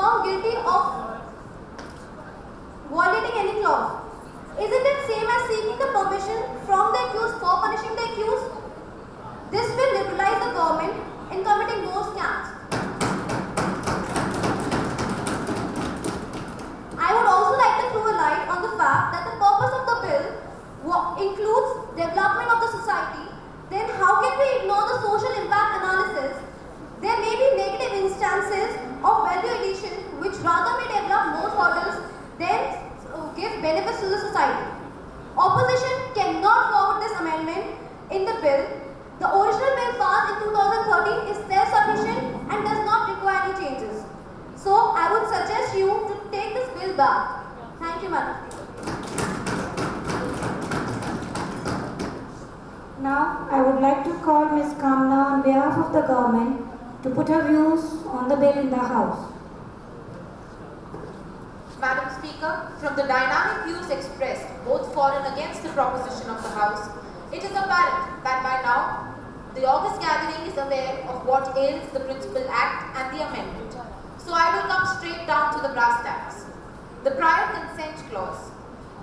found guilty of violating any clause. Isn't it same as seeking the permission from the accused for punishing the accused? This will liberalize the government in committing more scams. I would also like to throw a light on the fact that the purpose of the bill includes development of the society. Then how can we ignore the social impact analysis? There may be negative instances of value addition which rather may develop more hurdles than give benefits to the society. Opposition cannot forward this amendment in the bill. The original bill passed in 2013 is self-sufficient and does not require any changes. So I would suggest you to take this bill back. Thank you, Madam Speaker. Now, I would like to call Ms. Kamna on behalf of the government to put her views on the bill in the House. Madam Speaker, from the dynamic views expressed, both for and against the proposition of the House, it is apparent that by now, the August gathering is aware of what ails the Principal Act and the amendment. So I will come straight down to the brass tacks. The prior consent clause.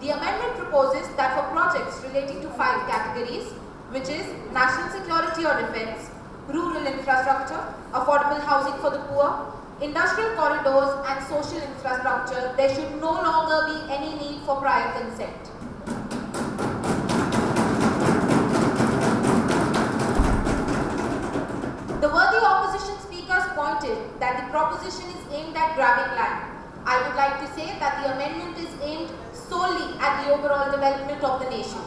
The amendment proposes that for projects relating to 5 categories, which is national security or defense, rural infrastructure, affordable housing for the poor, industrial corridors and social infrastructure, there should no longer be any need for prior consent. The worthy opposition speakers pointed that the proposition is aimed at grabbing land. I would like to say that the amendment is aimed solely at the overall development of the nation.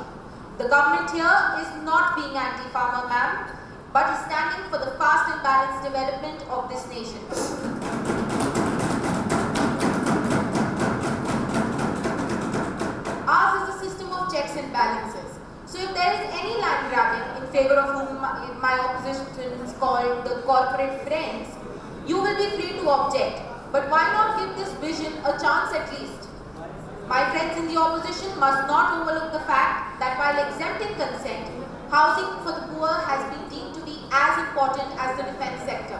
The government here is not being anti-farmer, ma'am, but is standing for the fast and balanced development of this nation. Ours is a system of checks and balances. So if there is any land grabbing in favor of whom my oppositions called the corporate friends, you will be free to object. But why not give this vision a chance at least? My friends in the opposition must not overlook the fact that while exempting consent, housing for the poor has been deemed to be as important as the defense sector.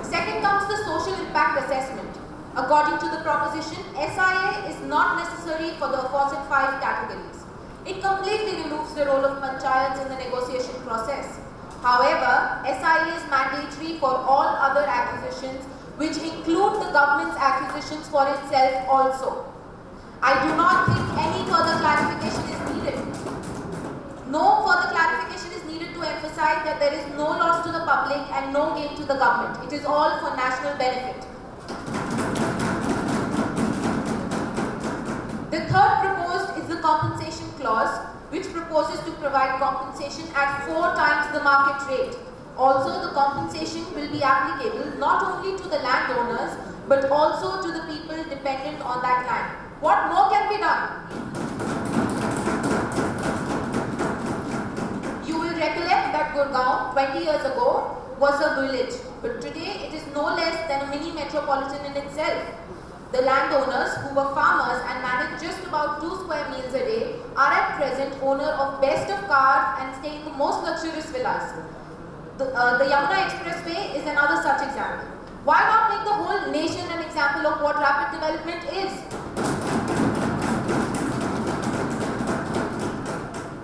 Second comes the social impact assessment. According to the proposition, SIA is not necessary for the aforesaid 5 categories. It completely removes the role of panchayats in the negotiation process. However, SIA is mandatory for all other acquisitions, which include the government's acquisitions for itself also. I do not think any further clarification is needed. No further clarification is needed to emphasize that there is no loss to the public and no gain to the government. It is all for national benefit. The third proposed is the compensation clause, which proposes to provide compensation at 4 times the market rate. Also, the compensation will be applicable not only to the landowners, but also to the people dependent on that land. What more can be done? You will recollect that Gurgaon 20 years ago was a village, but today it is no less than a mini metropolitan in itself. The landowners, who were farmers and managed just about 2 square meals a day, are at present owner of best of cars and stay in the most luxurious villas. The Yamuna Expressway is another such example. Why not make the whole nation an example of what rapid development is?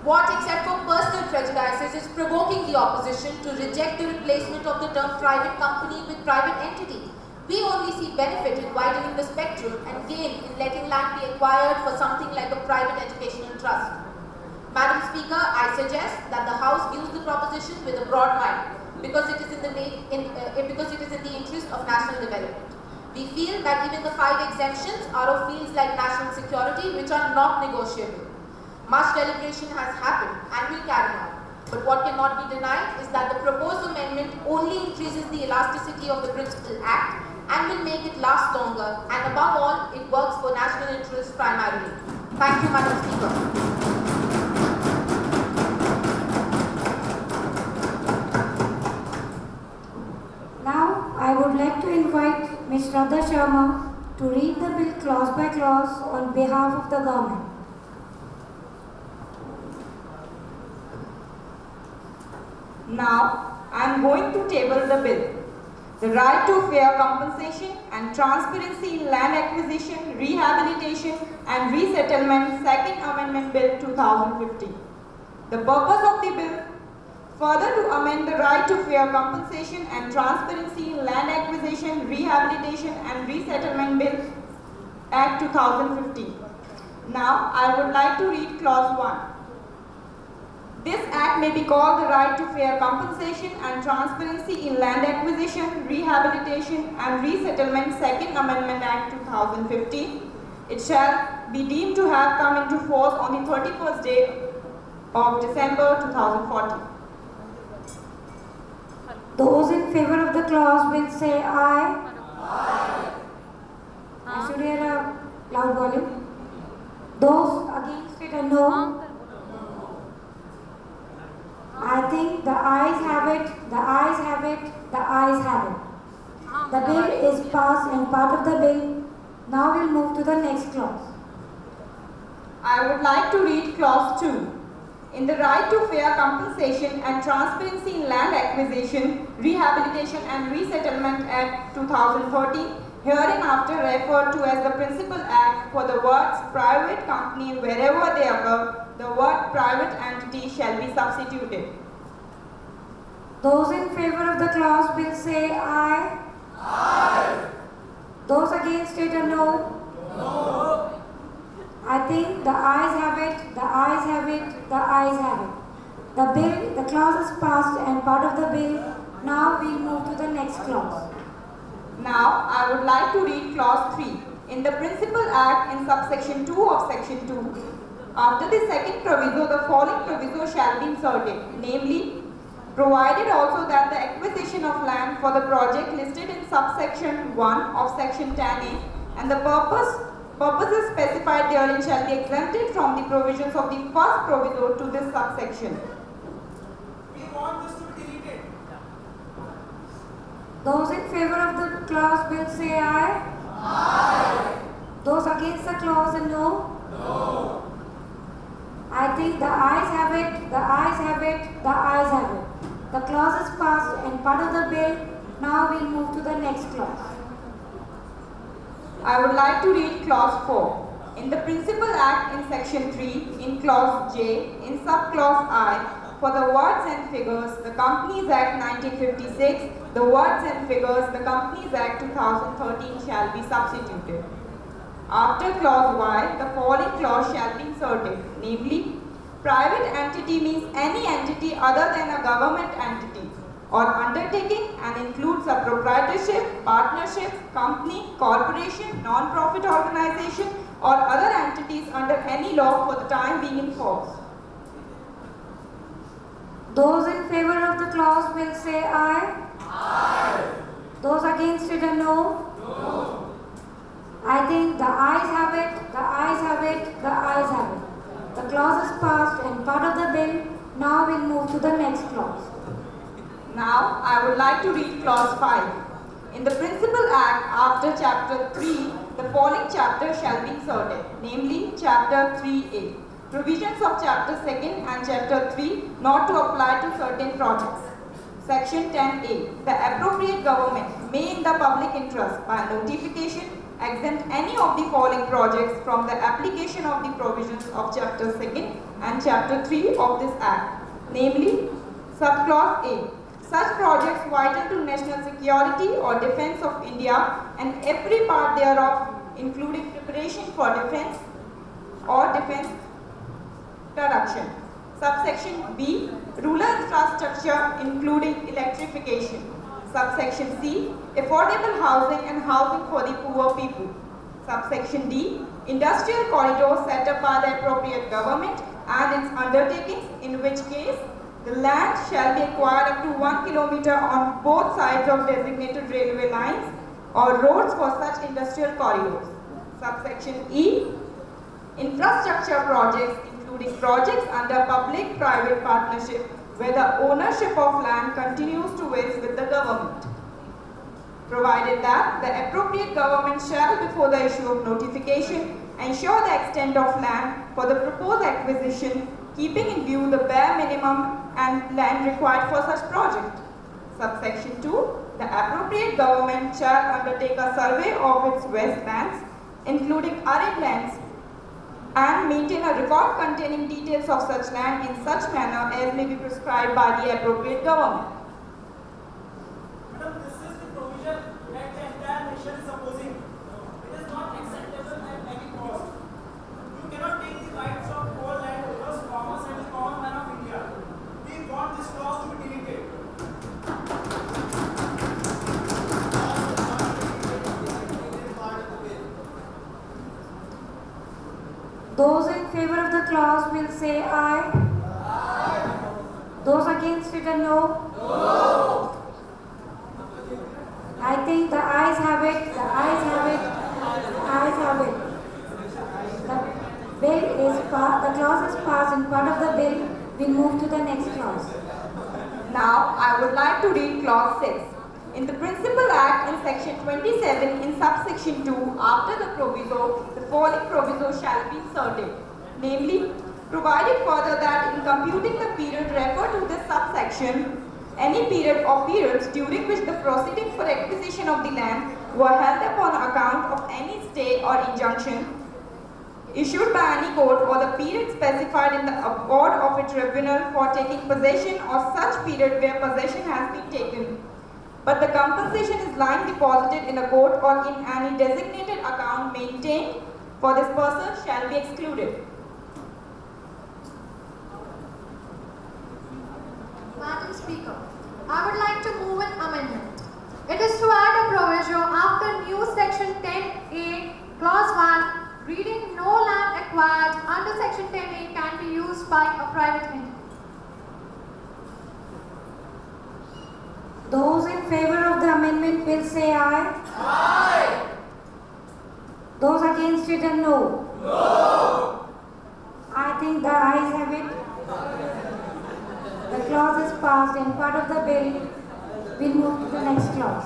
What, except for personal prejudices, is provoking the opposition to reject the replacement of the term private company with private entity? We only see benefit in widening the spectrum and gain in letting land be acquired for something like a private educational trust. Madam Speaker, I suggest that the House views the proposition with a broad mind because it is in the interest of national development. We feel that even the 5 exemptions are of fields like national security, which are not negotiable. Much deliberation has happened and will carry on. But what cannot be denied is that the proposed amendment only increases the elasticity of the Principal Act and will make it last longer, and above all, it works for national interests primarily. Thank you, Madam Speaker. Now, I would like to invite Ms. Radha Sharma to read the bill clause by clause on behalf of the government. Now, I am going to table the bill. The right to fair compensation and transparency in land acquisition, rehabilitation and resettlement, Second Amendment Bill 2015. The purpose of the bill: further to amend the right to fair compensation and transparency in land acquisition, rehabilitation and resettlement Bill Act 2015. Now I would like to read clause 1. This act may be called the right to fair compensation and transparency in land acquisition, rehabilitation and resettlement, Second Amendment Act 2015. It shall be deemed to have come into force on the 31st day of December 2014. Those in favor of the clause will say aye. Aye. I should hear a loud volume. Those against it a no. I think the ayes have it, the ayes have it, the ayes have it. The bill is passed and part of the bill. Now we'll move to the next clause. I would like to read clause 2. In the right to fair compensation and transparency in land acquisition, rehabilitation and resettlement Act 2013, hereinafter referred to as the Principal Act, for the words private company wherever they occur, the word private entity shall be substituted. Those in favor of the clause will say aye. Aye. Those against it a no. No. I think the ayes have it, the ayes have it, the ayes have it. The clause is passed and part of the bill. Now we move to the next clause. Now I would like to read clause 3. In the Principal Act in subsection 2 of section 2, after the second proviso, the following proviso shall be inserted, namely, provided also that the acquisition of land for the project listed in subsection 1 of section 10A and the purposes specified therein shall be exempted from the provisions of the first proviso to this subsection. We want this to be deleted. Those in favor of the clause will say aye. Aye. Those against the clause a no. No. I think the ayes have it, the ayes have it, the ayes have it. The clause is passed and part of the bill. Now we'll move to the next clause. I would like to read clause 4. In the Principal Act in section 3, in clause J, in subclause I, for the words and figures, the Companies Act 1956, the words and figures, the Companies Act 2013 shall be substituted. After clause Y, the following clause shall be inserted, namely, private entity means any entity other than a government entity or undertaking and includes a proprietorship, partnership, company, corporation, non-profit organization or other entities under any law for the time being in force. Those in favor of the clause will say aye. Aye. Those against it a no. No. I think the ayes have it, the ayes have it, the ayes have it. The clause is passed and part of the bill. Now we'll move to the next clause. Now I would like to read clause 5. In the Principal Act, after chapter 3, the following chapter shall be inserted, namely chapter 3A. Provisions of chapter 2nd and chapter 3 not to apply to certain projects. Section 10A. The appropriate government may in the public interest by notification exempt any of the following projects from the application of the provisions of chapter 2nd and chapter 3 of this act, namely subclause A. Such projects vital to national security or defense of India and every part thereof, including preparation for defense or defense production. Subsection B. Rural infrastructure including electrification. Subsection C. Affordable housing and housing for the poor people. Subsection D. Industrial corridors set up by the appropriate government and its undertakings, in which case the land shall be acquired up to 1 kilometer on both sides of designated railway lines or roads for such industrial corridors. Subsection E. Infrastructure projects including projects under public-private partnership where the ownership of land continues to vest with the government, provided that the appropriate government shall, before the issue of notification, ensure the extent of land for the proposed acquisition, keeping in view the bare minimum and land required for such project. Subsection 2. The appropriate government shall undertake a survey of its wastelands, including arid lands, and maintain a record containing details of such land in such manner as may be prescribed by the appropriate government. Madam, this is the provision that the entire nation is opposing. It is not acceptable at any cost. You cannot take the rights of all landowners, farmers, and the common man of India. We want this clause to be deleted. Those in favor of the clause will say aye. Aye. Those against it are no. No. I think the ayes have it. The ayes have it. The ayes have it. The bill is the clause is passed and part of the bill will move to the next clause. Now, I would like to read clause 6. In the Principal Act in section 27 in subsection 2, after the proviso, the following proviso shall be inserted. Namely, provided further that in computing the period referred to this subsection, any period or periods during which the proceedings for acquisition of the land were held upon account of any stay or injunction issued by any court or the period specified in the award of a tribunal for taking possession or such period where possession has been taken, but the compensation is lying deposited in a court or in any designated account maintained for this person shall be excluded. Madam Speaker, I would like to move an amendment. It is to add a proviso after new section 10A, clause 1, reading no land acquired under section 10A can be used by a private entity. Those in favor of the amendment will say aye. Aye. Those against it are no. No. I think the ayes have it. The clause is passed and part of the bill will move to the next clause.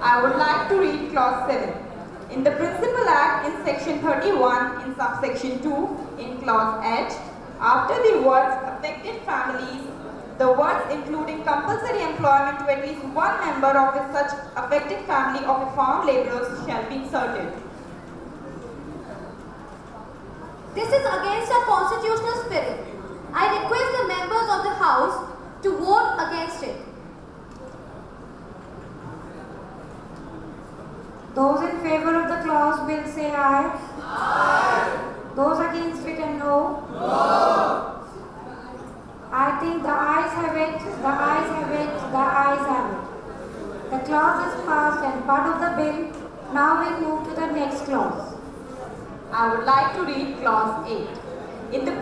I would like to read clause 7. In the Principal Act in section 31 in subsection 2 in clause H, after the words affected families, the words including compulsory employment to at least one member of a such affected family of a farm laborers shall be inserted. This is against our constitutional spirit. I request the members of the House to vote against it. Those in favor of the clause will say aye. Aye. Those against it are no. No. I think the ayes have it, the ayes have it, the ayes have it. The clause is passed and part of the bill. Now we move to the next clause. I would like to read clause 8. In the